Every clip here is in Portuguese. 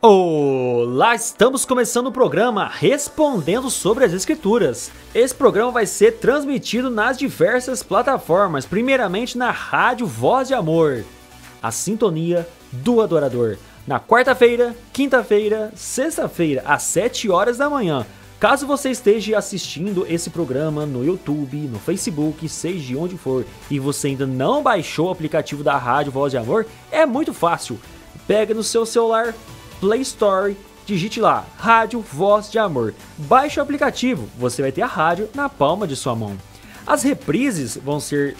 Olá, estamos começando o programa Respondendo sobre as Escrituras. Esse programa vai ser transmitido nas diversas plataformas, primeiramente na Rádio Voz de Amor, a sintonia do adorador, na quarta-feira, quinta-feira, sexta-feira, às 7 horas da manhã. Caso você esteja assistindo esse programa no YouTube, no Facebook, seja de onde for, e você ainda não baixou o aplicativo da Rádio Voz de Amor, é muito fácil. Pega no seu celular, Play Store, digite lá, Rádio Voz de Amor. Baixe o aplicativo, você vai ter a rádio na palma de sua mão. As reprises vão ser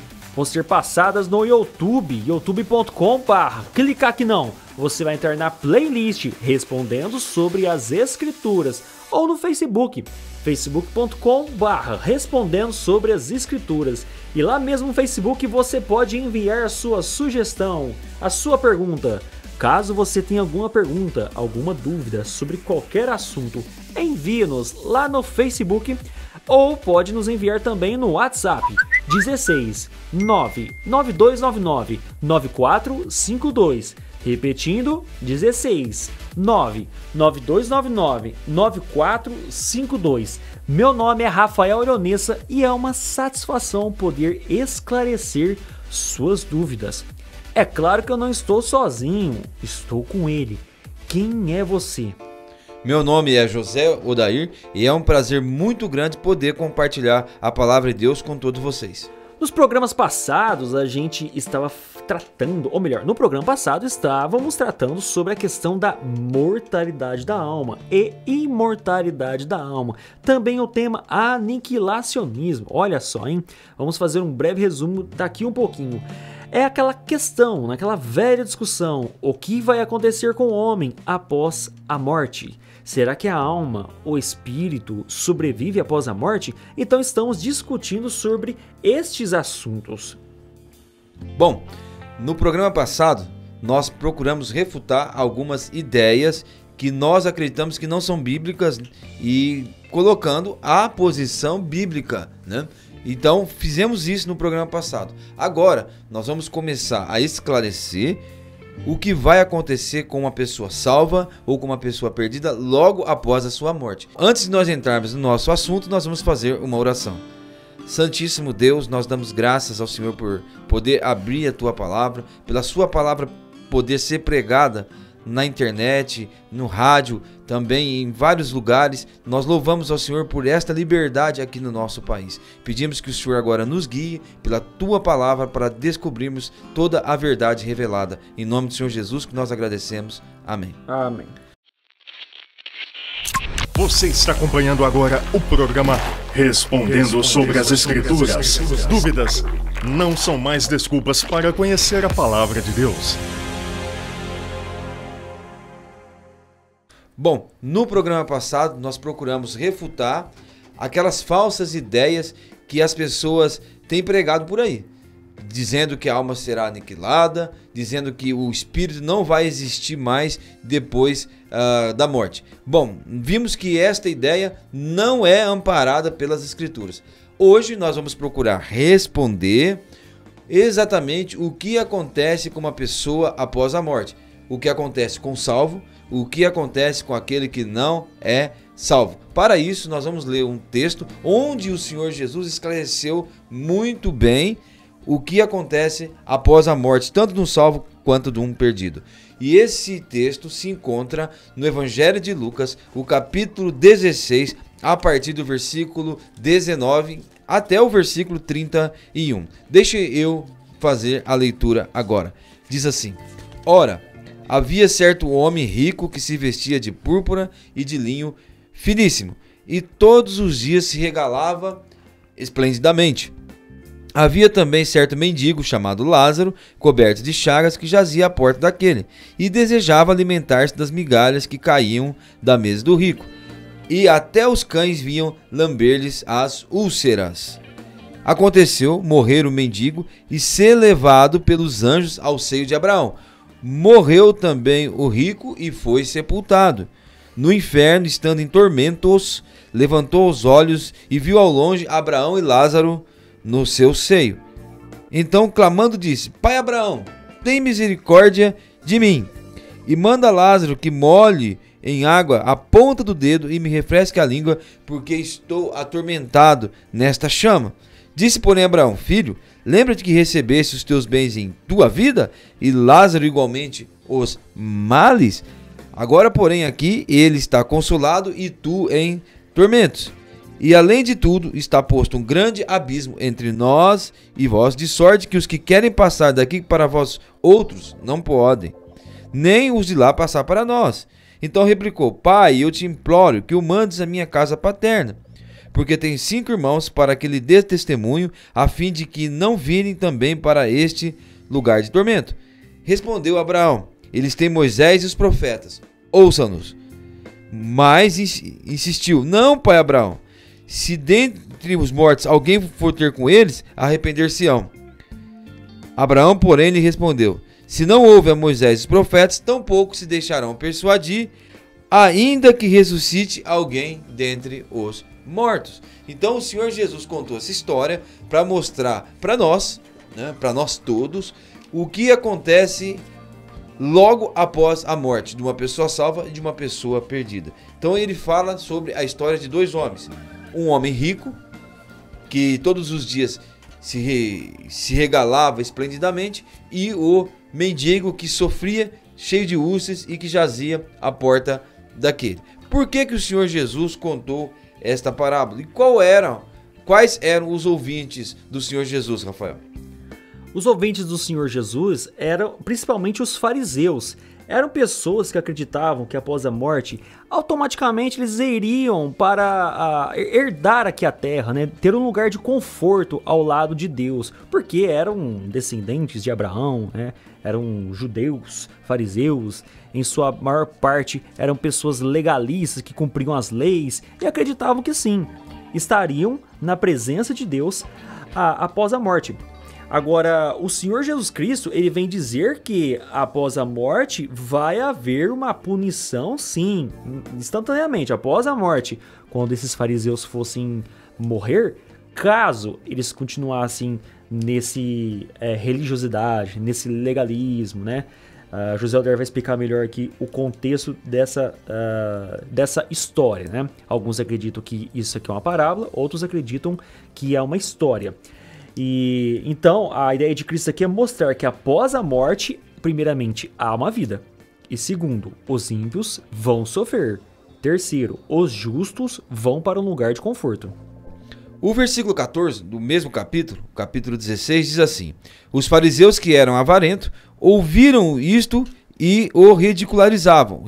passadas no YouTube, youtube.com/. Clicar aqui não, você vai entrar na playlist Respondendo sobre as Escrituras, ou no Facebook, facebook.com/. Respondendo sobre as Escrituras. E lá mesmo no Facebook você pode enviar a sua sugestão, a sua pergunta. Caso você tenha alguma pergunta, alguma dúvida sobre qualquer assunto, envie-nos lá no Facebook ou pode nos enviar também no WhatsApp 16 99299 9452. Repetindo, 16 99299 9452. Meu nome é Rafael Aronessa e é uma satisfação poder esclarecer suas dúvidas. É claro que eu não estou sozinho, estou com ele. Quem é você? Meu nome é José Odair e é um prazer muito grande poder compartilhar a palavra de Deus com todos vocês. Nos programas passados a gente estava tratando, ou melhor, no programa passado estávamos tratando sobre a questão da mortalidade da alma e imortalidade da alma. Também o tema aniquilacionismo. Olha só, hein? Vamos fazer um breve resumo daqui um pouquinho. É aquela questão, naquela velha discussão, o que vai acontecer com o homem após a morte? Será que a alma, o espírito, sobrevive após a morte? Então estamos discutindo sobre estes assuntos. Bom, no programa passado nós procuramos refutar algumas ideias que nós acreditamos que não são bíblicas e colocando a posição bíblica, né? Então, fizemos isso no programa passado. Agora, nós vamos começar a esclarecer o que vai acontecer com uma pessoa salva ou com uma pessoa perdida logo após a sua morte. Antes de nós entrarmos no nosso assunto, nós vamos fazer uma oração. Santíssimo Deus, nós damos graças ao Senhor por poder abrir a Tua palavra, pela Sua palavra poder ser pregada na internet, no rádio, também em vários lugares. Nós louvamos ao Senhor por esta liberdade aqui no nosso país. Pedimos que o Senhor agora nos guie pela Tua palavra para descobrirmos toda a verdade revelada. Em nome do Senhor Jesus que nós agradecemos. Amém. Amém. Você está acompanhando agora o programa Respondendo sobre as Escrituras. Dúvidas não são mais desculpas para conhecer a palavra de Deus. Bom, no programa passado nós procuramos refutar aquelas falsas ideias que as pessoas têm pregado por aí, dizendo que a alma será aniquilada, dizendo que o espírito não vai existir mais depois da morte. Bom, vimos que esta ideia não é amparada pelas Escrituras. Hoje nós vamos procurar responder exatamente o que acontece com uma pessoa após a morte, o que acontece com o salvo, o que acontece com aquele que não é salvo. Para isso, nós vamos ler um texto onde o Senhor Jesus esclareceu muito bem o que acontece após a morte, tanto de um salvo quanto de um perdido. E esse texto se encontra no Evangelho de Lucas, o capítulo 16, a partir do versículo 19 até o versículo 31. Deixe eu fazer a leitura agora. Diz assim: Ora, havia certo homem rico que se vestia de púrpura e de linho finíssimo, e todos os dias se regalava esplendidamente. Havia também certo mendigo chamado Lázaro, coberto de chagas, que jazia à porta daquele, e desejava alimentar-se das migalhas que caíam da mesa do rico, e até os cães vinham lamber-lhes as úlceras. Aconteceu morrer o mendigo e ser levado pelos anjos ao seio de Abraão. Morreu também o rico e foi sepultado. No inferno, estando em tormentos, levantou os olhos e viu ao longe Abraão e Lázaro no seu seio. Então, clamando, disse: Pai Abraão, tem misericórdia de mim, e manda Lázaro que molhe em água a ponta do dedo e me refresque a língua, porque estou atormentado nesta chama. Disse, porém, Abraão: filho, lembra-te que recebeste os teus bens em tua vida, e Lázaro igualmente os males? Agora, porém, aqui ele está consolado e tu em tormentos. E além de tudo, está posto um grande abismo entre nós e vós, de sorte que os que querem passar daqui para vós outros não podem, nem os de lá passar para nós. Então replicou: pai, eu te imploro que o mandes à minha casa paterna, porque tenho 5 irmãos, para que lhe dê testemunho, a fim de que não virem também para este lugar de tormento. Respondeu Abraão: eles têm Moisés e os profetas, ouçam-nos. Mas insistiu: não, pai Abraão, se dentre os mortos alguém for ter com eles, arrepender-se-ão. Abraão, porém, lhe respondeu: se não houve a Moisés e os profetas, tampouco se deixarão persuadir, ainda que ressuscite alguém dentre os mortos. Então o Senhor Jesus contou essa história para mostrar para nós, para nós todos, o que acontece logo após a morte de uma pessoa salva e de uma pessoa perdida. Então ele fala sobre a história de 2 homens. Um homem rico, que todos os dias se regalava esplendidamente, e o mendigo que sofria, cheio de úlceras e que jazia à porta daquele. Por que o Senhor Jesus contou esta parábola? E quais eram os ouvintes do Senhor Jesus, Rafael? Os ouvintes do Senhor Jesus eram principalmente os fariseus. Eram pessoas que acreditavam que após a morte, automaticamente eles iriam para herdar aqui a terra, ter um lugar de conforto ao lado de Deus, porque eram descendentes de Abraão, eram judeus, fariseus, em sua maior parte eram pessoas legalistas que cumpriam as leis e acreditavam que sim, estariam na presença de Deus após a morte. Agora, o Senhor Jesus Cristo, ele vem dizer que após a morte vai haver uma punição, sim, instantaneamente, após a morte. Quando esses fariseus fossem morrer, caso eles continuassem nesse religiosidade, nesse legalismo, José Alder vai explicar melhor aqui o contexto dessa história, Alguns acreditam que isso aqui é uma parábola, outros acreditam que é uma história. E então a ideia de Cristo aqui é mostrar que após a morte, primeiramente, há uma vida. E segundo, os ímpios vão sofrer. Terceiro, os justos vão para um lugar de conforto. O versículo 14 do mesmo capítulo, capítulo 16, diz assim: os fariseus que eram avarentos ouviram isto e o ridicularizavam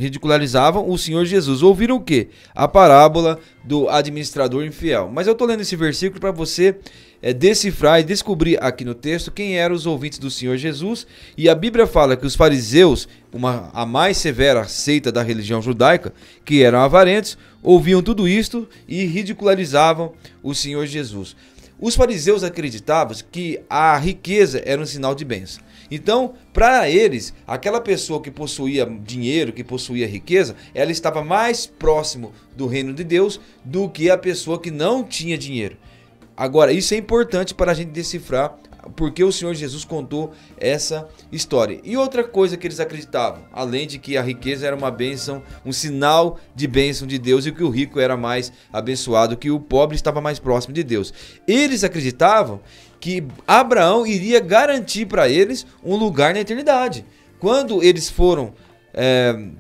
o Senhor Jesus. Ouviram o quê? A parábola do administrador infiel. Mas eu estou lendo esse versículo para você decifrar e descobrir aqui no texto quem eram os ouvintes do Senhor Jesus. E a Bíblia fala que os fariseus, a mais severa seita da religião judaica, que eram avarentos, ouviam tudo isto e ridicularizavam o Senhor Jesus. Os fariseus acreditavam que a riqueza era um sinal de bênção. Então, para eles, aquela pessoa que possuía dinheiro, que possuía riqueza, ela estava mais próximo do reino de Deus do que a pessoa que não tinha dinheiro. Agora, isso é importante para a gente decifrar porque o Senhor Jesus contou essa história. E outra coisa que eles acreditavam, além de que a riqueza era uma bênção, um sinal de bênção de Deus, e que o rico era mais abençoado, que o pobre estava mais próximo de Deus. Eles acreditavam que Abraão iria garantir para eles um lugar na eternidade. Quando eles foram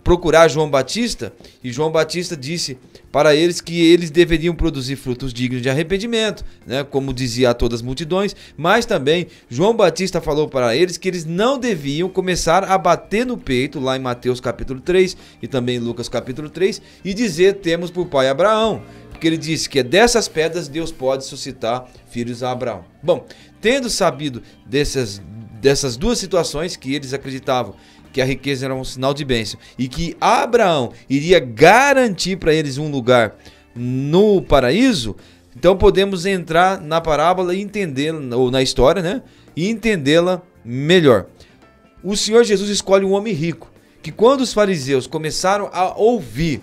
procurar João Batista, e João Batista disse para eles que eles deveriam produzir frutos dignos de arrependimento, como dizia a todas as multidões, mas também João Batista falou para eles que eles não deviam começar a bater no peito, lá em Mateus capítulo 3 e também em Lucas capítulo 3, e dizer: temos por pai Abraão, porque ele disse que dessas pedras Deus pode suscitar filhos a Abraão. Bom, tendo sabido dessas duas situações, que eles acreditavam que a riqueza era um sinal de bênção e que Abraão iria garantir para eles um lugar no paraíso, então podemos entrar na parábola e entendê-la, ou na história, e entendê-la melhor. O Senhor Jesus escolhe um homem rico, que quando os fariseus começaram a ouvir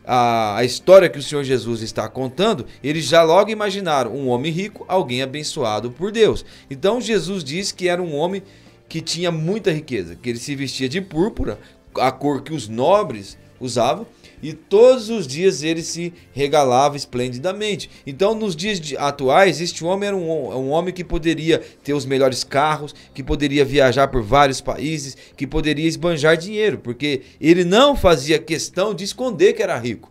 a história que o Senhor Jesus está contando, eles já logo imaginaram um homem rico, alguém abençoado por Deus. Então Jesus diz que era um homem que tinha muita riqueza, que ele se vestia de púrpura, a cor que os nobres usavam, e todos os dias ele se regalava esplendidamente. Então, nos dias atuais, este homem era um homem que poderia ter os melhores carros, que poderia viajar por vários países, que poderia esbanjar dinheiro, porque ele não fazia questão de esconder que era rico,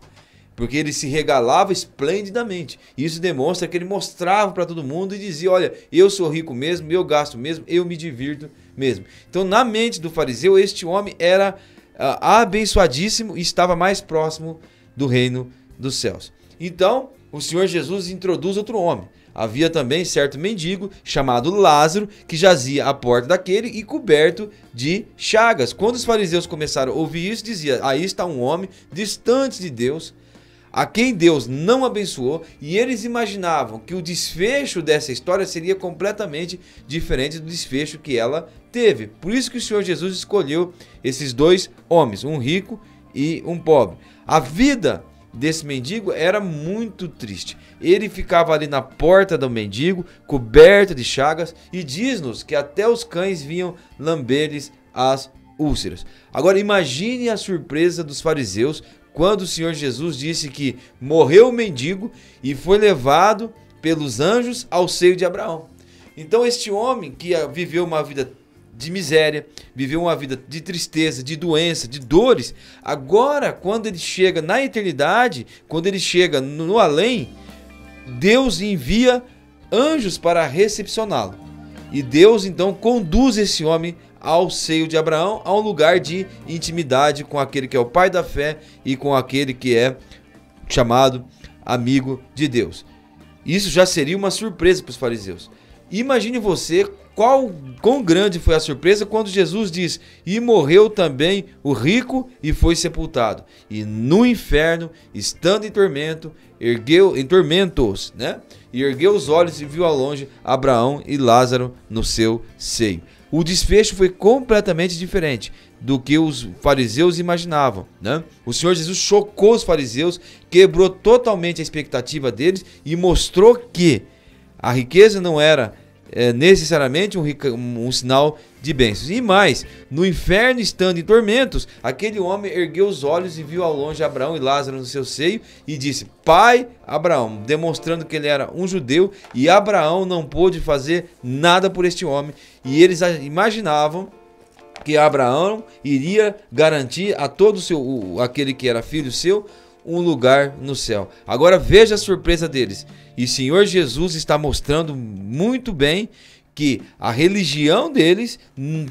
porque ele se regalava esplendidamente. Isso demonstra que ele mostrava para todo mundo e dizia: olha, eu sou rico mesmo, eu gasto mesmo, eu me divirto mesmo. Então, na mente do fariseu, este homem era abençoadíssimo e estava mais próximo do reino dos céus. Então, o Senhor Jesus introduz outro homem. Havia também certo mendigo chamado Lázaro, que jazia à porta daquele e coberto de chagas. Quando os fariseus começaram a ouvir isso, dizia: aí está um homem distante de Deus, a quem Deus não abençoou, e eles imaginavam que o desfecho dessa história seria completamente diferente do desfecho que ela teve. Por isso que o Senhor Jesus escolheu esses dois homens, um rico e um pobre. A vida desse mendigo era muito triste. Ele ficava ali na porta do mendigo, coberto de chagas, e diz-nos que até os cães vinham lamber-lhes as úlceras. Agora imagine a surpresa dos fariseus quando o Senhor Jesus disse que morreu o mendigo e foi levado pelos anjos ao seio de Abraão. Então este homem que viveu uma vida de miséria, viveu uma vida de tristeza, de doença, de dores, agora quando ele chega na eternidade, quando ele chega no além, Deus envia anjos para recepcioná-lo. E Deus então conduz esse homem ao seio de Abraão, a um lugar de intimidade com aquele que é o pai da fé e com aquele que é chamado amigo de Deus. Isso já seria uma surpresa para os fariseus. Imagine você quão grande foi a surpresa quando Jesus diz: e morreu também o rico e foi sepultado. E no inferno, estando em tormentos, né? E ergueu os olhos e viu ao longe Abraão e Lázaro no seu seio. O desfecho foi completamente diferente do que os fariseus imaginavam, né? O Senhor Jesus chocou os fariseus, quebrou totalmente a expectativa deles e mostrou que a riqueza não era necessariamente um sinal de bênçãos. E mais, no inferno, estando em tormentos, aquele homem ergueu os olhos e viu ao longe Abraão e Lázaro no seu seio e disse: Pai Abraão, demonstrando que ele era um judeu, e Abraão não pôde fazer nada por este homem, e eles imaginavam que Abraão iria garantir a todo aquele que era filho seu um lugar no céu. Agora veja a surpresa deles. E o Senhor Jesus está mostrando muito bem que a religião deles,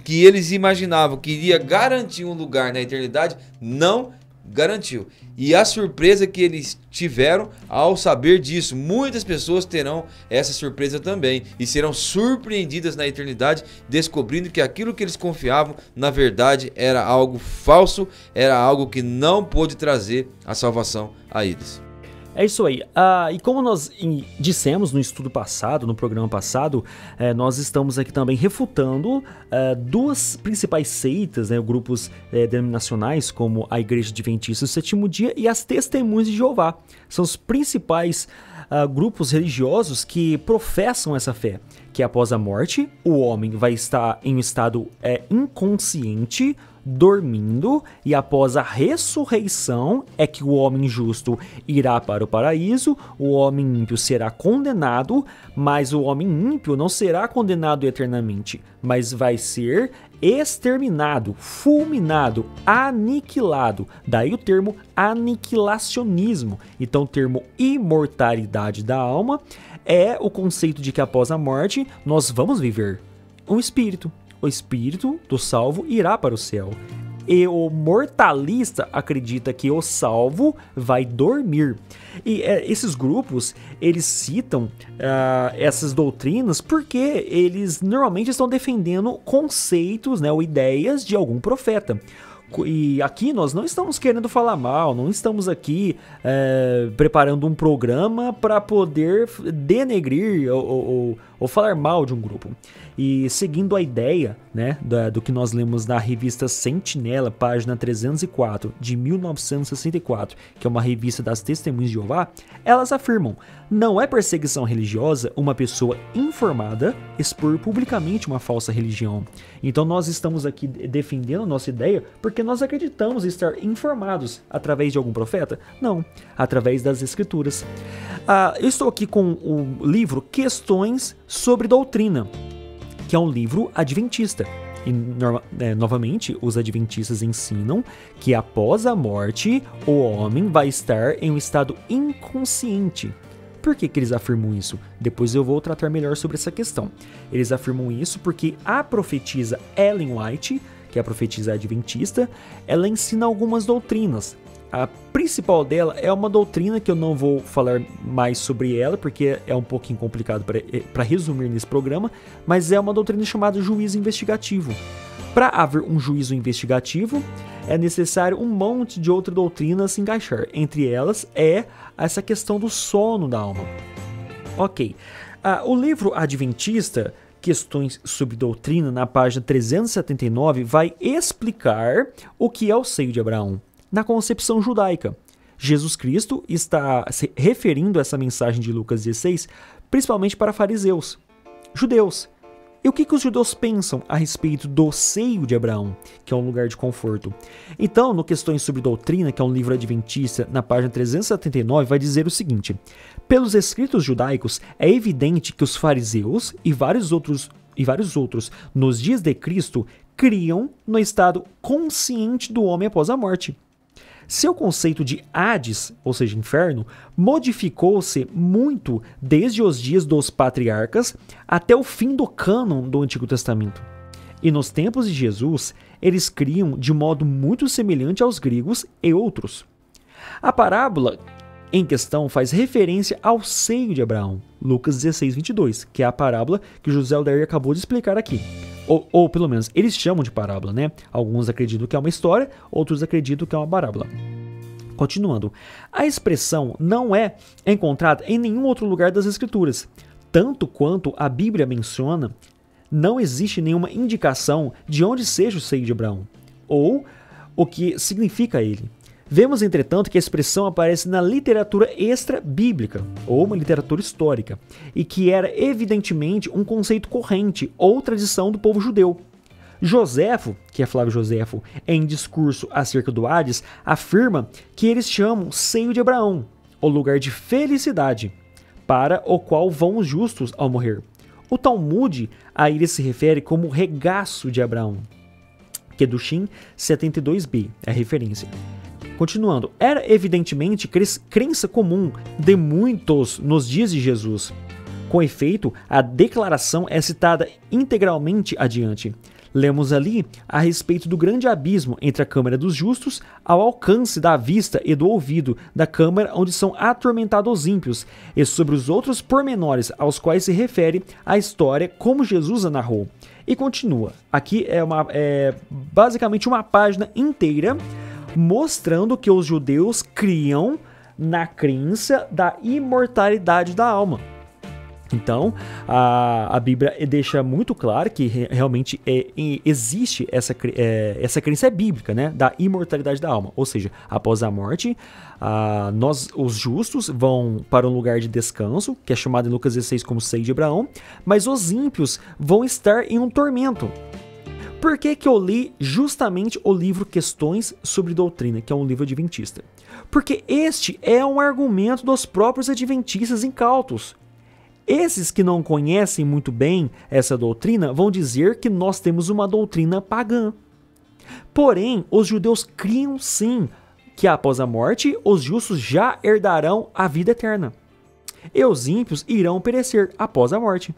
que eles imaginavam que iria garantir um lugar na eternidade, não garantiu. E a surpresa que eles tiveram ao saber disso, muitas pessoas terão essa surpresa também e serão surpreendidas na eternidade, descobrindo que aquilo que eles confiavam, na verdade, era algo falso, era algo que não pôde trazer a salvação a eles. É isso aí. E como nós dissemos no estudo passado, no programa passado, nós estamos aqui também refutando duas principais seitas, né, grupos denominacionais, como a Igreja Adventista do Sétimo Dia e as Testemunhas de Jeová. São os principais grupos religiosos que professam essa fé, que após a morte, o homem vai estar em um estado inconsciente, dormindo, e após a ressurreição é que o homem justo irá para o paraíso, o homem ímpio será condenado, mas o homem ímpio não será condenado eternamente, mas vai ser exterminado, fulminado, aniquilado. Daí o termo aniquilacionismo. Então o termo imortalidade da alma é o conceito de que após a morte nós vamos viver um espírito. O espírito do salvo irá para o céu. E o mortalista acredita que o salvo vai dormir. E esses grupos, eles citam essas doutrinas porque eles normalmente estão defendendo conceitos, né, ou ideias de algum profeta. E aqui nós não estamos querendo falar mal, não estamos aqui preparando um programa para poder denegrir ou falar mal de um grupo. E seguindo a ideia, né, do que nós lemos na revista Sentinela, página 304, de 1964, que é uma revista das Testemunhas de Jeová, elas afirmam: não é perseguição religiosa uma pessoa informada expor publicamente uma falsa religião. Então nós estamos aqui defendendo a nossa ideia porque porque nós acreditamos estar informados através de algum profeta? Não, através das Escrituras. Eu estou aqui com o livro Questões sobre Doutrina, que é um livro adventista. E, novamente, os adventistas ensinam que após a morte, o homem vai estar em um estado inconsciente. Por que eles afirmam isso? Depois eu vou tratar melhor sobre essa questão. Eles afirmam isso porque a profetisa Ellen White, que é a profetisa adventista, ela ensina algumas doutrinas. A principal dela é uma doutrina que eu não vou falar mais sobre ela, porque é um pouquinho complicado para resumir nesse programa, mas é uma doutrina chamada juízo investigativo. Para haver um juízo investigativo, é necessário um monte de outras doutrinas se encaixar. Entre elas é essa questão do sono da alma. Ok. O livro adventista, Questões sobre Doutrina, na página 379, vai explicar o que é o seio de Abraão. Na concepção judaica, Jesus Cristo está se referindo a essa mensagem de Lucas 16, principalmente para fariseus, judeus. E o que os judeus pensam a respeito do seio de Abraão, que é um lugar de conforto? Então, no Questões sobre Doutrina, que é um livro adventista, na página 379, vai dizer o seguinte: pelos escritos judaicos, é evidente que os fariseus e vários outros, nos dias de Cristo, criam no estado consciente do homem após a morte. Seu conceito de Hades, ou seja, inferno, modificou-se muito desde os dias dos patriarcas até o fim do cânon do Antigo Testamento. E nos tempos de Jesus, eles criam de modo muito semelhante aos gregos e outros. A parábola em questão faz referência ao seio de Abraão, Lucas 16, 22, que é a parábola que o José Aldair acabou de explicar aqui. Ou pelo menos, eles chamam de parábola, né? Alguns acreditam que é uma história, outros acreditam que é uma parábola. Continuando, a expressão não é encontrada em nenhum outro lugar das Escrituras. Tanto quanto a Bíblia menciona, não existe nenhuma indicação de onde seja o seio de Abraão, ou o que significa ele. Vemos, entretanto, que a expressão aparece na literatura extra-bíblica, ou uma literatura histórica, e que era evidentemente um conceito corrente ou tradição do povo judeu. Joséfo, que é Flávio Joséfo, em discurso acerca do Hades, afirma que eles chamam seio de Abraão, o lugar de felicidade, para o qual vão os justos ao morrer. O Talmud a ele se refere como regaço de Abraão, Kedushim 72b, é a referência. Continuando, era evidentemente crença comum de muitos nos dias de Jesus. Com efeito, a declaração é citada integralmente adiante. Lemos ali a respeito do grande abismo entre a câmara dos justos ao alcance da vista e do ouvido da câmara onde são atormentados os ímpios, e sobre os outros pormenores aos quais se refere a história como Jesus a narrou. E continua. Aqui é basicamente uma página inteira mostrando que os judeus criam na crença da imortalidade da alma. Então, a Bíblia deixa muito claro que realmente existe essa crença bíblica, né, da imortalidade da alma. Ou seja, após a morte, os justos vão para um lugar de descanso, que é chamado em Lucas 16 como seio de Abraão, mas os ímpios vão estar em um tormento. Por que eu li justamente o livro Questões sobre Doutrina, que é um livro adventista? Porque este é um argumento dos próprios adventistas incautos. Esses que não conhecem muito bem essa doutrina vão dizer que nós temos uma doutrina pagã. Porém, os judeus criam sim que após a morte os justos já herdarão a vida eterna e os ímpios irão perecer após a morte.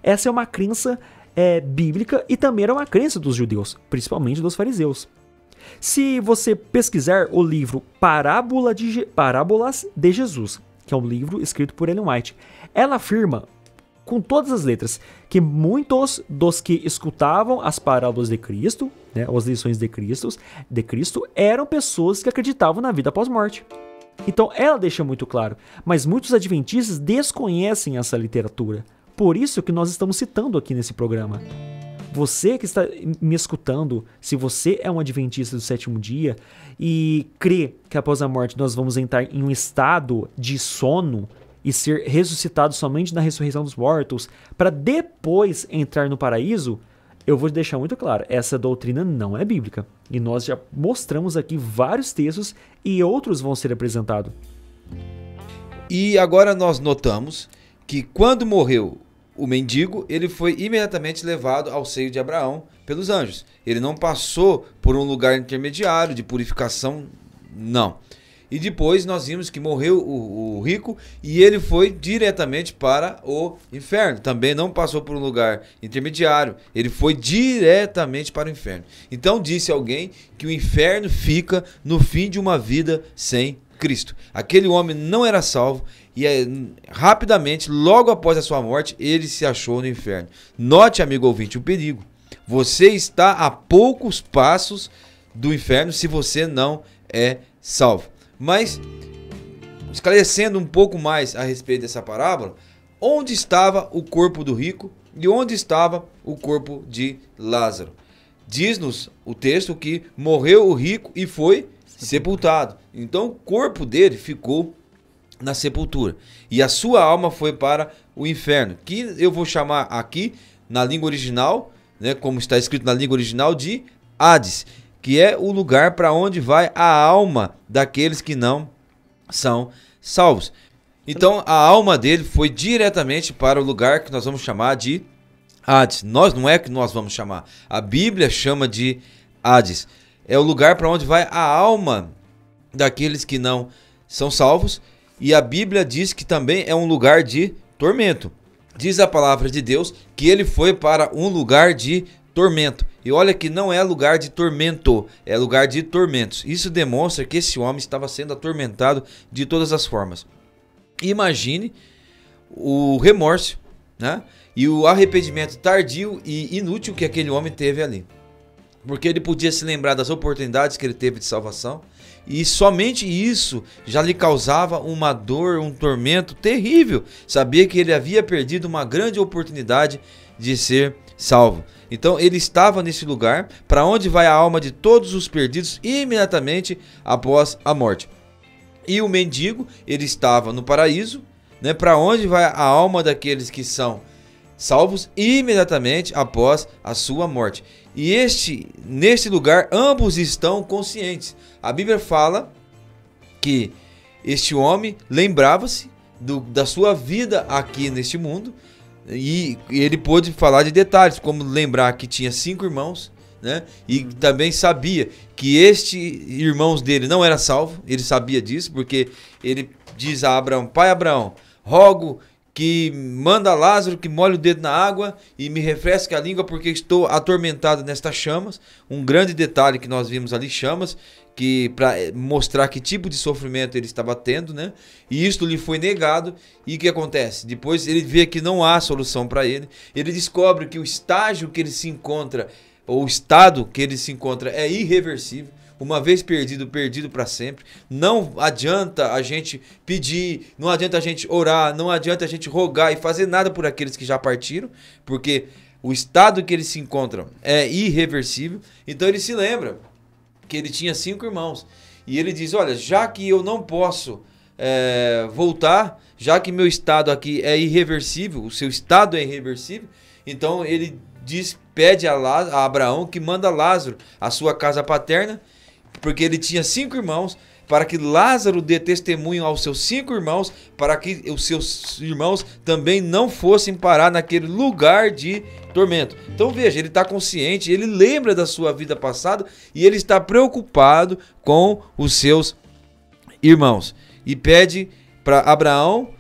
Essa é uma crença bíblica e também era uma crença dos judeus, principalmente dos fariseus. Se você pesquisar o livro Parábolas de Jesus, que é um livro escrito por Ellen White, ela afirma com todas as letras que muitos dos que escutavam as parábolas de Cristo, né, as lições de Cristo, eram pessoas que acreditavam na vida após morte. Então ela deixa muito claro, mas muitos adventistas desconhecem essa literatura. Por isso que nós estamos citando aqui nesse programa. Você que está me escutando, se você é um adventista do sétimo dia e crê que após a morte nós vamos entrar em um estado de sono e ser ressuscitados somente na ressurreição dos mortos, para depois entrar no paraíso, eu vou deixar muito claro, essa doutrina não é bíblica. E nós já mostramos aqui vários textos e outros vão ser apresentados. E agora nós notamos que quando morreu o mendigo, ele foi imediatamente levado ao seio de Abraão pelos anjos. Ele não passou por um lugar intermediário de purificação, não. E depois nós vimos que morreu o rico e ele foi diretamente para o inferno. Também não passou por um lugar intermediário, ele foi diretamente para o inferno. Então disse alguém que o inferno fica no fim de uma vida sem Cristo. Aquele homem não era salvo e rapidamente, logo após a sua morte, ele se achou no inferno. Note, amigo ouvinte, o perigo. Você está a poucos passos do inferno se você não é salvo. Mas, esclarecendo um pouco mais a respeito dessa parábola, onde estava o corpo do rico e onde estava o corpo de Lázaro? Diz-nos o texto que morreu o rico e foi sepultado. Então o corpo dele ficou na sepultura e a sua alma foi para o inferno, que eu vou chamar aqui na língua original, né, como está escrito na língua original, de Hades, que é o lugar para onde vai a alma daqueles que não são salvos. Então a alma dele foi diretamente para o lugar que nós vamos chamar de Hades. Não é que nós vamos chamar, a Bíblia chama de Hades. É o lugar para onde vai a alma daqueles que não são salvos. E a Bíblia diz que também é um lugar de tormento. Diz a palavra de Deus que ele foi para um lugar de tormento. E olha que não é lugar de tormento, é lugar de tormentos. Isso demonstra que esse homem estava sendo atormentado de todas as formas. Imagine o remorso, né? E o arrependimento tardio e inútil que aquele homem teve ali. Porque ele podia se lembrar das oportunidades que ele teve de salvação. E somente isso já lhe causava uma dor, um tormento terrível. Sabia que ele havia perdido uma grande oportunidade de ser salvo. Então ele estava nesse lugar para onde vai a alma de todos os perdidos imediatamente após a morte. E o mendigo, ele estava no paraíso, né, para onde vai a alma daqueles que são salvos imediatamente após a sua morte. E neste lugar ambos estão conscientes. A Bíblia fala que este homem lembrava-se da sua vida aqui neste mundo e ele pôde falar de detalhes, como lembrar que tinha 5 irmãos, né? E também sabia que irmãos dele não era salvo. Ele sabia disso porque ele diz a Abraão: pai Abraão, rogo que manda Lázaro que molhe o dedo na água e me refresque a língua porque estou atormentado nestas chamas. Um grande detalhe que nós vimos ali, chamas, que para mostrar que tipo de sofrimento ele estava tendo, né? E isto lhe foi negado. E o que acontece? Depois ele vê que não há solução para ele. Ele descobre que o estágio que ele se encontra, ou o estado que ele se encontra, é irreversível. Uma vez perdido, perdido para sempre. Não adianta a gente pedir, não adianta a gente orar, não adianta a gente rogar e fazer nada por aqueles que já partiram, porque o estado que eles se encontram é irreversível. Então ele se lembra que ele tinha 5 irmãos. E ele diz: olha, já que eu não posso voltar, já que meu estado aqui é irreversível, o seu estado é irreversível, então ele pede a Abraão que manda Lázaro à sua casa paterna, porque ele tinha 5 irmãos, para que Lázaro dê testemunho aos seus 5 irmãos, para que os seus irmãos também não fossem parar naquele lugar de tormento. Então veja, ele está consciente, ele lembra da sua vida passada e ele está preocupado com os seus irmãos. E pede para Abraão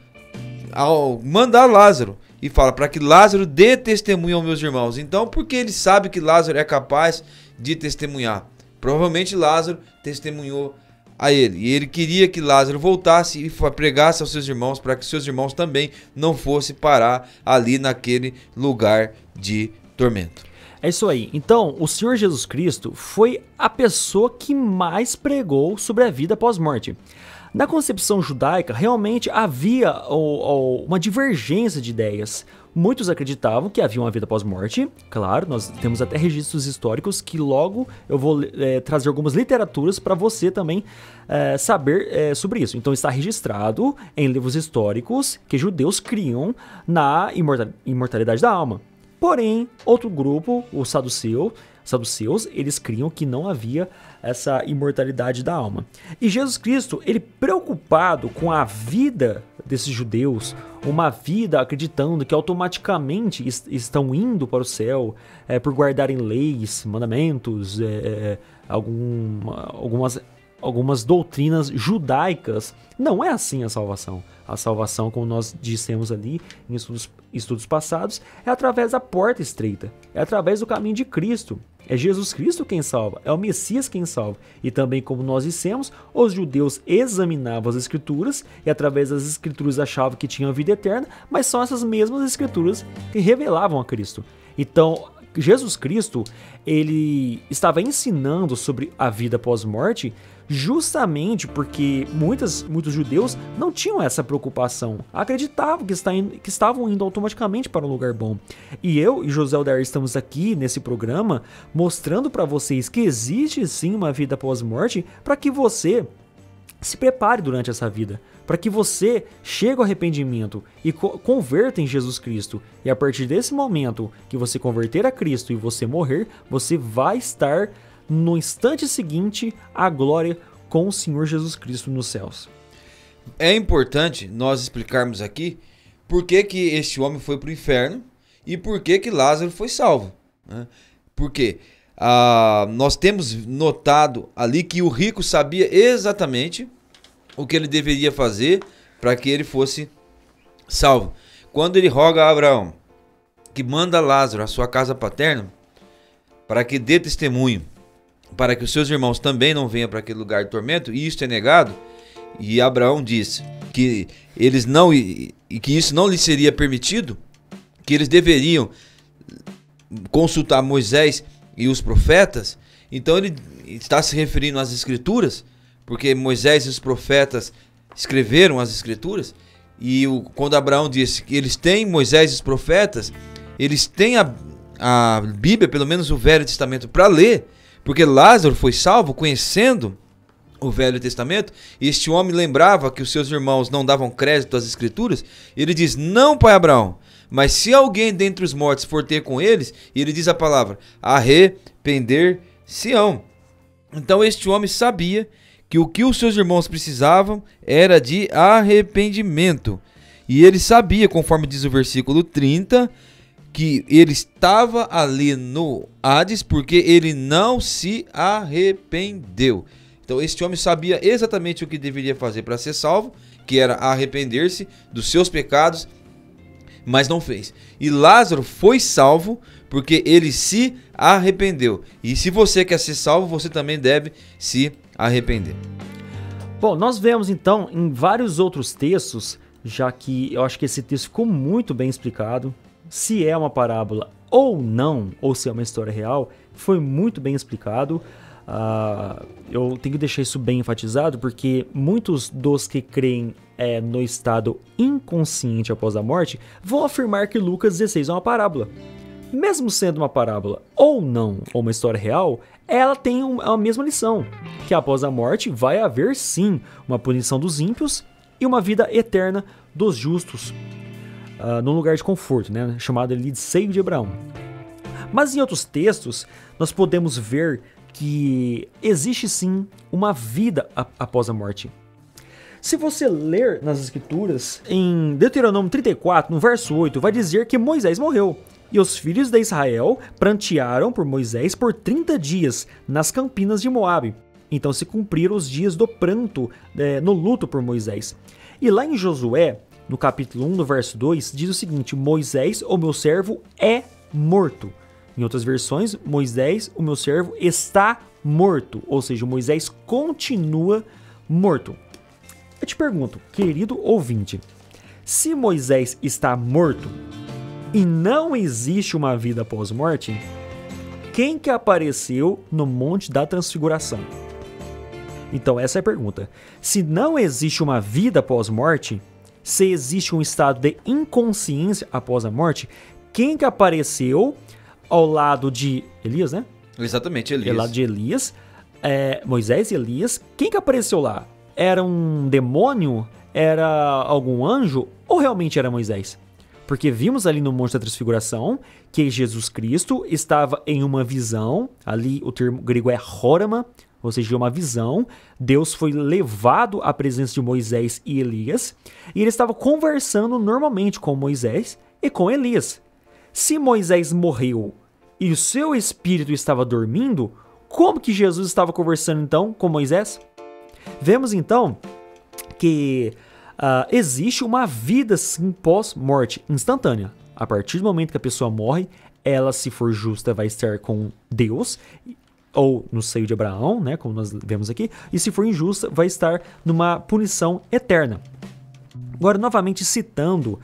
mandar Lázaro. E fala para que Lázaro dê testemunho aos meus irmãos. Então, porque ele sabe que Lázaro é capaz de testemunhar. Provavelmente Lázaro testemunhou a ele. E ele queria que Lázaro voltasse e pregasse aos seus irmãos, para que seus irmãos também não fossem parar ali naquele lugar de tormento. É isso aí. Então, o Senhor Jesus Cristo foi a pessoa que mais pregou sobre a vida pós-morte. Na concepção judaica, realmente havia uma divergência de ideias. Muitos acreditavam que havia uma vida pós-morte. Claro, nós temos até registros históricos que logo eu vou trazer algumas literaturas para você também saber sobre isso. Então está registrado em livros históricos que judeus criam na imortalidade da alma. Porém, outro grupo, os saduceus, eles criam que não havia essa imortalidade da alma. E Jesus Cristo, ele preocupado com a vida desses judeus, uma vida acreditando que automaticamente estão indo para o céu por guardarem leis, mandamentos, algumas doutrinas judaicas. Não é assim a salvação. A salvação, como nós dissemos ali em estudos passados, é através da porta estreita, é através do caminho de Cristo. É Jesus Cristo quem salva, é o Messias quem salva. E também, como nós dissemos, os judeus examinavam as Escrituras e através das Escrituras achavam que tinham vida eterna, mas são essas mesmas Escrituras que revelavam a Cristo. Então, Jesus Cristo, ele estava ensinando sobre a vida pós-morte justamente porque muitos judeus não tinham essa preocupação, acreditavam que estavam indo automaticamente para um lugar bom. E eu e José Odair estamos aqui nesse programa mostrando para vocês que existe sim uma vida pós-morte para que você se prepare durante essa vida, para que você chegue ao arrependimento e converta em Jesus Cristo. E a partir desse momento que você converter a Cristo e você morrer, você vai estar no instante seguinte à glória com o Senhor Jesus Cristo nos céus. É importante nós explicarmos aqui por que que este homem foi para o inferno e por que que Lázaro foi salvo, né? Porque nós temos notado ali que o rico sabia exatamente o que ele deveria fazer para que ele fosse salvo. Quando ele roga a Abraão que manda Lázaro à sua casa paterna para que dê testemunho, para que os seus irmãos também não venham para aquele lugar de tormento, e isto é negado, e Abraão diz que eles não, e que isso não lhes seria permitido, que eles deveriam consultar Moisés e os profetas. Então ele está se referindo às Escrituras, porque Moisés e os profetas escreveram as Escrituras, e quando Abraão disse que eles têm Moisés e os profetas, eles têm a Bíblia, pelo menos o Velho Testamento, para ler, porque Lázaro foi salvo conhecendo o Velho Testamento. E este homem lembrava que os seus irmãos não davam crédito às Escrituras. Ele diz: não, pai Abraão, mas se alguém dentre os mortos for ter com eles, e ele diz a palavra, arrepender-se-ão. Então este homem sabia que o que os seus irmãos precisavam era de arrependimento. E ele sabia, conforme diz o versículo 30, que ele estava ali no Hades porque ele não se arrependeu. Então este homem sabia exatamente o que deveria fazer para ser salvo, que era arrepender-se dos seus pecados, mas não fez. E Lázaro foi salvo porque ele se arrependeu. E se você quer ser salvo, você também deve se arrepender. Bom, nós vemos então em vários outros textos, já que eu acho que esse texto ficou muito bem explicado, se é uma parábola ou não, ou se é uma história real, foi muito bem explicado. Eu tenho que deixar isso bem enfatizado, porque muitos dos que creem no estado inconsciente após a morte vão afirmar que Lucas 16 é uma parábola. Mesmo sendo uma parábola ou não, ou uma história real, ela tem a mesma lição, que após a morte vai haver sim uma punição dos ímpios e uma vida eterna dos justos, num lugar de conforto, né, chamado ali de seio de Abraão. Mas em outros textos, nós podemos ver que existe sim uma vida após a morte. Se você ler nas Escrituras, em Deuteronômio 34, no verso 8, vai dizer que Moisés morreu. E os filhos de Israel prantearam por Moisés por 30 dias nas campinas de Moabe. Então se cumpriram os dias do pranto, no luto por Moisés. E lá em Josué, no capítulo 1, no verso 2, diz o seguinte: Moisés, o meu servo, é morto. Em outras versões, Moisés, o meu servo, está morto. Ou seja, Moisés continua morto. Eu te pergunto, querido ouvinte, se Moisés está morto e não existe uma vida pós-morte, quem que apareceu no Monte da Transfiguração? Então essa é a pergunta. Se não existe uma vida pós-morte, se existe um estado de inconsciência após a morte, quem que apareceu ao lado de Elias, né? Exatamente, Elias. Ao lado de Elias, Moisés e Elias, quem que apareceu lá? Era um demônio? Era algum anjo? Ou realmente era Moisés? Porque vimos ali no Monte da Transfiguração que Jesus Cristo estava em uma visão, ali o termo grego é horama, ou seja, uma visão. Deus foi levado à presença de Moisés e Elias, e ele estava conversando normalmente com Moisés e com Elias. Se Moisés morreu e o seu espírito estava dormindo, como que Jesus estava conversando então com Moisés? Vemos então que existe uma vida sim pós-morte instantânea. A partir do momento que a pessoa morre, ela, se for justa, vai estar com Deus, ou no seio de Abraão, né, como nós vemos aqui, e se for injusta, vai estar numa punição eterna. Agora, novamente citando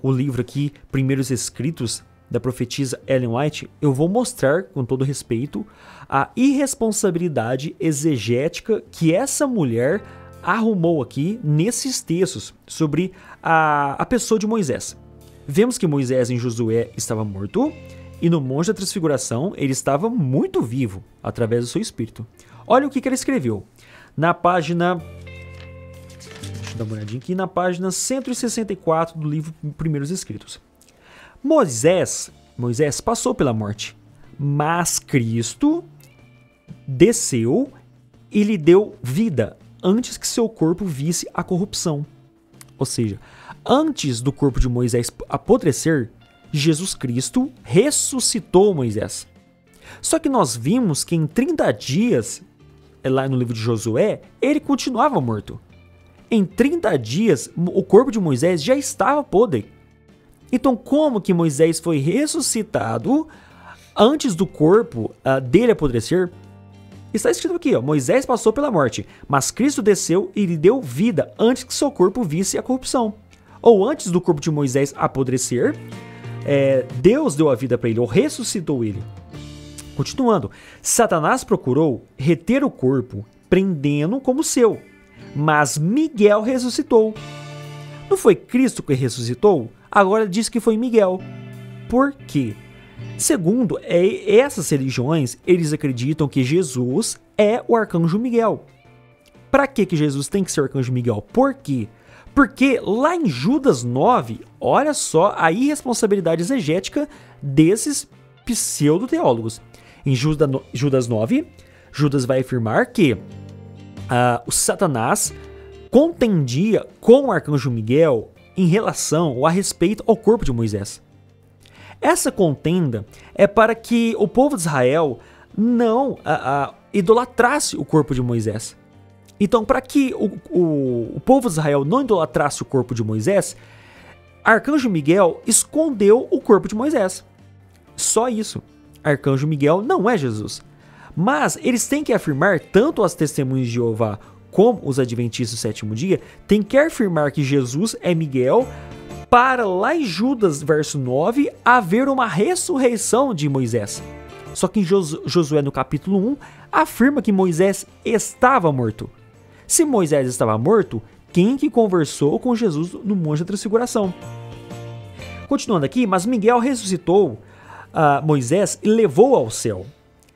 o livro aqui, Primeiros Escritos, da profetisa Ellen White, eu vou mostrar, com todo respeito, a irresponsabilidade exegética que essa mulher arrumou aqui nesses textos sobre a pessoa de Moisés. Vemos que Moisés em Josué estava morto, e no Monte da Transfiguração ele estava muito vivo, através do seu espírito. Olha o que ela escreveu. Na página... Deixa eu dar uma olhadinha aqui. Na página 164 do livro Primeiros Escritos. Moisés passou pela morte, mas Cristo desceu e lhe deu vida antes que seu corpo visse a corrupção. Ou seja, antes do corpo de Moisés apodrecer, Jesus Cristo ressuscitou Moisés. Só que nós vimos que em 30 dias, lá no livro de Josué, ele continuava morto. Em 30 dias, o corpo de Moisés já estava podre. Então, como que Moisés foi ressuscitado antes do corpo dele apodrecer? Está escrito aqui, ó, Moisés passou pela morte, mas Cristo desceu e lhe deu vida antes que seu corpo visse a corrupção. Ou antes do corpo de Moisés apodrecer, Deus deu a vida para ele, ou ressuscitou ele. Continuando, Satanás procurou reter o corpo, prendendo como seu, mas Miguel ressuscitou. Não foi Cristo que ressuscitou? Agora diz que foi Miguel. Por quê? Segundo essas religiões, eles acreditam que Jesus é o arcanjo Miguel. Para que Jesus tem que ser o arcanjo Miguel? Por quê? Porque lá em Judas 9, olha só a irresponsabilidade exegética desses pseudo-teólogos. Em Judas 9, Judas vai afirmar que o Satanás contendia com o arcanjo Miguel em relação ou a respeito ao corpo de Moisés. Essa contenda é para que o povo de Israel não idolatrasse o corpo de Moisés. Então, para que o povo de Israel não idolatrasse o corpo de Moisés, Arcanjo Miguel escondeu o corpo de Moisés. Só isso. Arcanjo Miguel não é Jesus. Mas eles têm que afirmar, tanto as testemunhas de Jeová como os adventistas do sétimo dia, têm que afirmar que Jesus é Miguel, para lá em Judas, verso 9, haver uma ressurreição de Moisés. Só que em Josué, no capítulo 1, afirma que Moisés estava morto. Se Moisés estava morto, quem que conversou com Jesus no Monte da Transfiguração? Continuando aqui, mas Miguel ressuscitou Moisés e levou ao céu.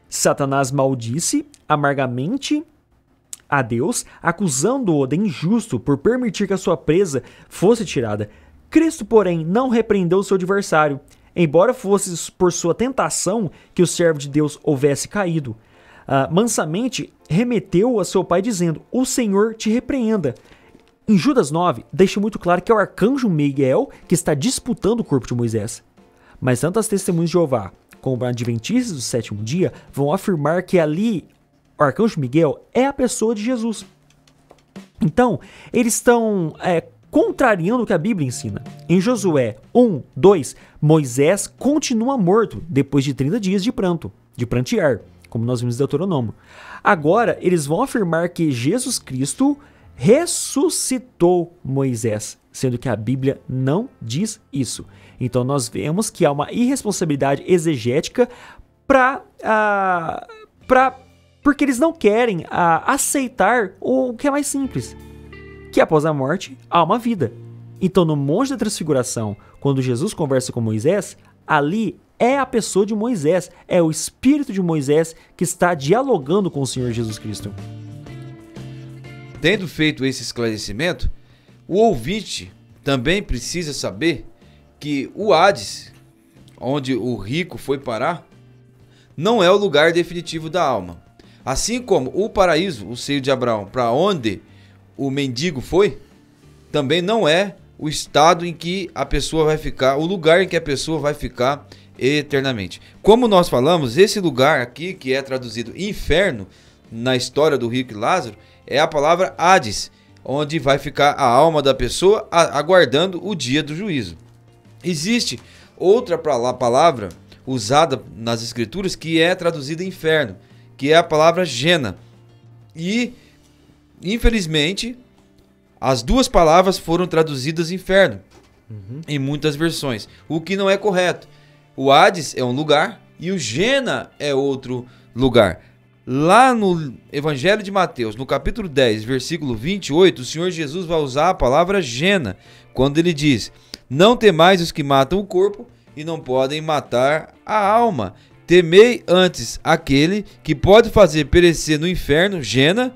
Satanás maldisse amargamente a Deus, acusando-o de injusto por permitir que a sua presa fosse tirada. Cristo, porém, não repreendeu seu adversário, embora fosse por sua tentação que o servo de Deus houvesse caído. Mansamente remeteu a seu pai dizendo, o Senhor te repreenda. Em Judas 9, deixa muito claro que é o arcanjo Miguel que está disputando o corpo de Moisés. Mas tanto as testemunhas de Jeová como os adventistas do sétimo dia vão afirmar que ali o arcanjo Miguel é a pessoa de Jesus. Então, eles estão contrariando o que a Bíblia ensina. Em Josué 1, 2, Moisés continua morto depois de 30 dias de pranto, de prantear, como nós vimos em Deuteronômio. Agora, eles vão afirmar que Jesus Cristo ressuscitou Moisés, sendo que a Bíblia não diz isso. Então, nós vemos que há uma irresponsabilidade exegética porque eles não querem aceitar o que é mais simples, que após a morte há uma vida. Então, no Monte da Transfiguração, quando Jesus conversa com Moisés, ali é a pessoa de Moisés, é o espírito de Moisés que está dialogando com o Senhor Jesus Cristo. Tendo feito esse esclarecimento, o ouvinte também precisa saber que o Hades, onde o rico foi parar, não é o lugar definitivo da alma. Assim como o paraíso, o seio de Abraão, para onde o mendigo foi, também não é o estado em que a pessoa vai ficar, o lugar em que a pessoa vai ficar eternamente. Como nós falamos, esse lugar aqui, que é traduzido inferno na história do rico e Lázaro, é a palavra Hades, onde vai ficar a alma da pessoa aguardando o dia do juízo. Existe outra palavra usada nas escrituras que é traduzida inferno, que é a palavra Gena. E, infelizmente, as duas palavras foram traduzidas inferno em muitas versões, o que não é correto. O Hades é um lugar e o Gena é outro lugar. Lá no Evangelho de Mateus, no capítulo 10, versículo 28, o Senhor Jesus vai usar a palavra Gena, quando ele diz: não temais os que matam o corpo e não podem matar a alma. Temei antes aquele que pode fazer perecer no inferno, Gena,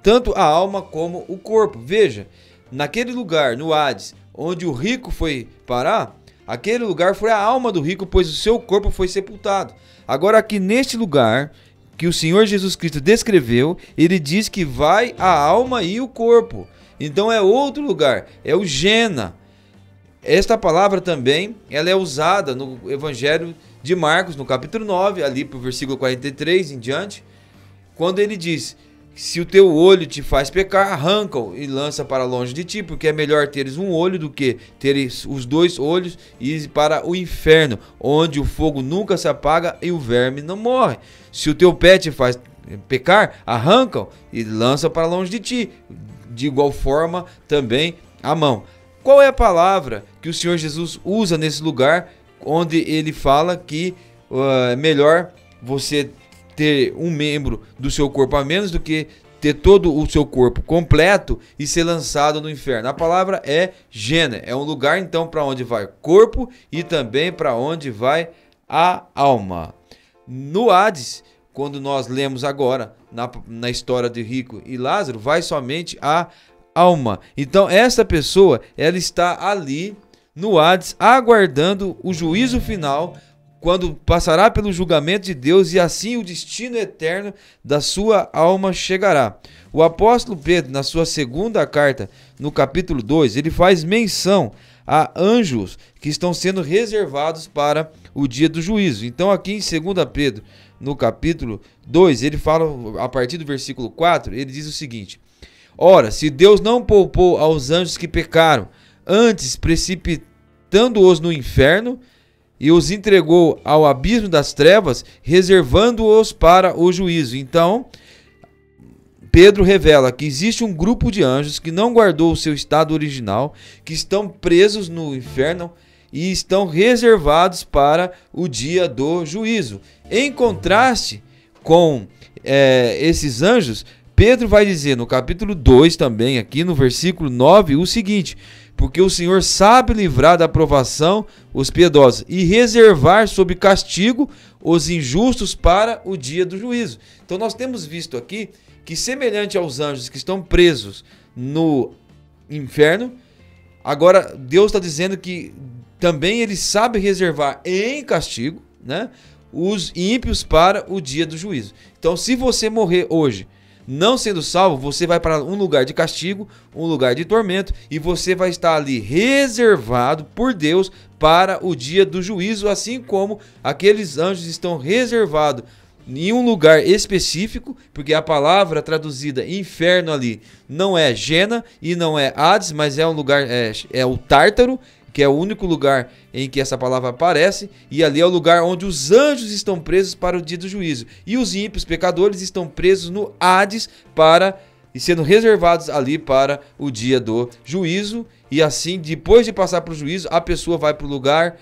tanto a alma como o corpo. Veja, naquele lugar, no Hades, onde o rico foi parar, aquele lugar foi a alma do rico, pois o seu corpo foi sepultado. Agora aqui neste lugar que o Senhor Jesus Cristo descreveu, ele diz que vai a alma e o corpo. Então é outro lugar, é o Gena. Esta palavra também, ela é usada no Evangelho de Marcos, no capítulo 9, ali para o versículo 43 em diante, quando ele diz: se o teu olho te faz pecar, arranca-o e lança para longe de ti, porque é melhor teres um olho do que teres os dois olhos e ir para o inferno, onde o fogo nunca se apaga e o verme não morre. Se o teu pé te faz pecar, arranca-o e lança para longe de ti. De igual forma também a mão. Qual é a palavra que o Senhor Jesus usa nesse lugar, onde ele fala que é melhor você ter um membro do seu corpo a menos do que ter todo o seu corpo completo e ser lançado no inferno? A palavra é Gena, é um lugar então para onde vai o corpo e também para onde vai a alma. No Hades, quando nós lemos agora na história de rico e Lázaro, vai somente a alma. Então essa pessoa, ela está ali no Hades aguardando o juízo final, quando passará pelo julgamento de Deus, e assim o destino eterno da sua alma chegará. O apóstolo Pedro, na sua segunda carta, no capítulo 2, ele faz menção a anjos que estão sendo reservados para o dia do juízo. Então aqui em 2 Pedro, no capítulo 2, ele fala, a partir do versículo 4, ele diz o seguinte: ora, se Deus não poupou aos anjos que pecaram, antes precipitando-os no inferno, e os entregou ao abismo das trevas, reservando-os para o juízo. Então, Pedro revela que existe um grupo de anjos que não guardou o seu estado original, que estão presos no inferno e estão reservados para o dia do juízo. Em contraste com esses anjos, Pedro vai dizer no capítulo 2 também, aqui no versículo 9, o seguinte: porque o Senhor sabe livrar da provação os piedosos e reservar sob castigo os injustos para o dia do juízo. Então nós temos visto aqui que, semelhante aos anjos que estão presos no inferno, agora Deus está dizendo que também ele sabe reservar em castigo, né, os ímpios para o dia do juízo. Então, se você morrer hoje não sendo salvo, você vai para um lugar de castigo, um lugar de tormento, e você vai estar ali reservado por Deus para o dia do juízo, assim como aqueles anjos estão reservados em um lugar específico, porque a palavra traduzida inferno ali não é Gena e não é Hades, mas é um lugar, é o Tártaro, que é o único lugar em que essa palavra aparece, e ali é o lugar onde os anjos estão presos para o dia do juízo, e os ímpios pecadores estão presos no Hades e sendo reservados ali para o dia do juízo, e assim, depois de passar para o juízo, a pessoa vai para o lugar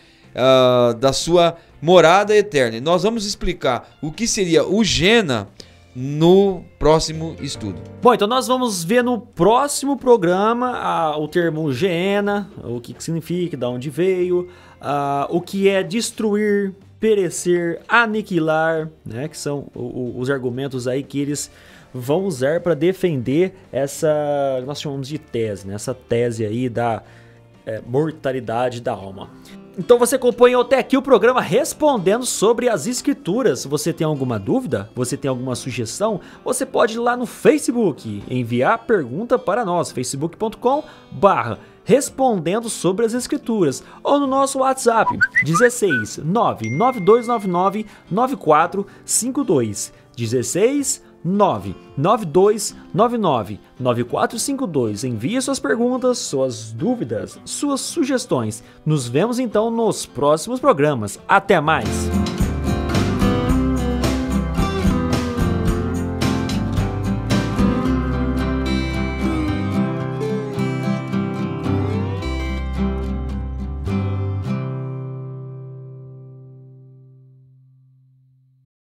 da sua morada eterna. E nós vamos explicar o que seria o Gena no próximo estudo. Bom, então nós vamos ver no próximo programa o termo Gena, o que significa, de onde veio, o que é destruir, perecer, aniquilar, né, que são os argumentos aí que eles vão usar para defender essa, nós chamamos de tese, né, essa tese aí mortalidade da alma. Então você acompanhou até aqui o programa Respondendo sobre as Escrituras. Se você tem alguma dúvida, você tem alguma sugestão, você pode ir lá no Facebook, enviar pergunta para nós, facebook.com/Respondendo sobre as Escrituras, ou no nosso WhatsApp, 16 99299 9452, 16 99299 9452. Envie suas perguntas, suas dúvidas, suas sugestões. Nos vemos então nos próximos programas. Até mais!